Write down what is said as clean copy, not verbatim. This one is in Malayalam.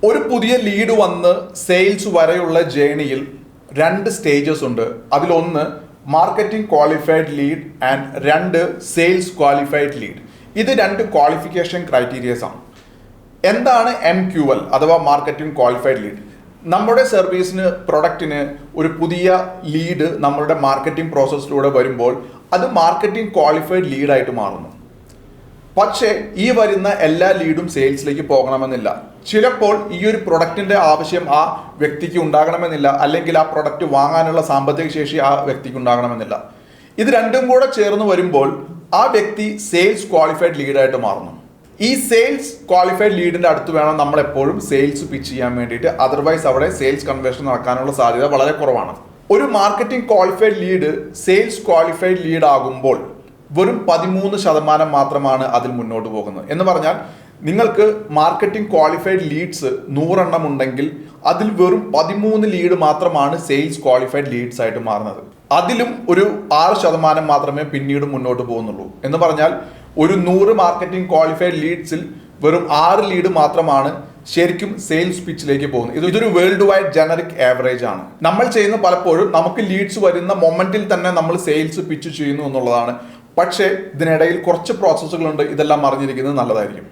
ഒരു പുതിയ ലീഡ് വന്ന് സെയിൽസ് വരെയുള്ള ജേണിയിൽ രണ്ട് സ്റ്റേജസ് ഉണ്ട്. അതിലൊന്ന് മാർക്കറ്റിംഗ് ക്വാളിഫൈഡ് ലീഡ് ആൻഡ് രണ്ട് സെയിൽസ് ക്വാളിഫൈഡ് ലീഡ്. ഇത് രണ്ട് ക്വാളിഫിക്കേഷൻ ക്രൈറ്റീരിയസ് ആണ്. എന്താണ് MQL അഥവാ മാർക്കറ്റിംഗ് ക്വാളിഫൈഡ് ലീഡ്? നമ്മുടെ സർവീസിന് പ്രൊഡക്റ്റിന് ഒരു പുതിയ ലീഡ് നമ്മളുടെ മാർക്കറ്റിംഗ് പ്രോസസ്സിലൂടെ വരുമ്പോൾ അത് മാർക്കറ്റിംഗ് ക്വാളിഫൈഡ് ലീഡായിട്ട് മാറുന്നു. പക്ഷേ ഈ വരുന്ന എല്ലാ ലീഡും സെയിൽസിലേക്ക് പോകണമെന്നില്ല. ചിലപ്പോൾ ഈ ഒരു പ്രൊഡക്റ്റിന്റെ ആവശ്യം ആ വ്യക്തിക്ക് ഉണ്ടാകണമെന്നില്ല, അല്ലെങ്കിൽ ആ പ്രൊഡക്റ്റ് വാങ്ങാനുള്ള സാമ്പത്തിക ശേഷി ആ വ്യക്തിക്ക് ഉണ്ടാകണമെന്നില്ല. ഇത് രണ്ടും കൂടെ ചേർന്ന് വരുമ്പോൾ ആ വ്യക്തി സെയിൽസ് ക്വാളിഫൈഡ് ലീഡായിട്ട് മാറുന്നു. ഈ സെയിൽസ് ക്വാളിഫൈഡ് ലീഡിന്റെ അടുത്ത് വേണം നമ്മൾ എപ്പോഴും സെയിൽസ് പിച്ച് ചെയ്യാൻ വേണ്ടിയിട്ട്. അതർവൈസ് അവിടെ സെയിൽസ് കൺവേർഷൻ നടക്കാനുള്ള സാധ്യത വളരെ കുറവാണ്. ഒരു marketing qualified lead sales qualified lead ആകുമ്പോൾ വെറും 13% മാത്രമാണ് അതിൽ മുന്നോട്ട് പോകുന്നത്. എന്ന് പറഞ്ഞാൽ നിങ്ങൾക്ക് മാർക്കറ്റിംഗ് ക്വാളിഫൈഡ് ലീഡ്സ് 100 എണ്ണം ഉണ്ടെങ്കിൽ അതിൽ വെറും 13 ലീഡ് മാത്രമാണ് സെയിൽസ് ക്വാളിഫൈഡ് ലീഡ്സ് ആയിട്ട് മാറുന്നത്. അതിലും ഒരു 6% മാത്രമേ പിന്നീട് മുന്നോട്ട് പോകുന്നുള്ളൂ. എന്ന് പറഞ്ഞാൽ ഒരു 100 മാർക്കറ്റിംഗ് ക്വാളിഫൈഡ് ലീഡ്സിൽ വെറും 6 ലീഡ് മാത്രമാണ് ശരിക്കും സെയിൽസ് പിച്ചിലേക്ക് പോകുന്നത്. ഇതൊരു വേൾഡ് വൈഡ് ജനറിക് ആവറേജ് ആണ്. നമ്മൾ ചെയ്യുന്ന പലപ്പോഴും നമുക്ക് ലീഡ്സ് വരുന്ന മൊമെന്റിൽ തന്നെ നമ്മൾ സെയിൽസ് പിച്ച് ചെയ്യുന്നു എന്നുള്ളതാണ്. പക്ഷേ ഇതിനിടയിൽ കുറച്ച് പ്രോസസ്സുകളുണ്ട്. ഇതെല്ലാം അറിഞ്ഞിരിക്കുന്നത് നല്ലതായിരിക്കും.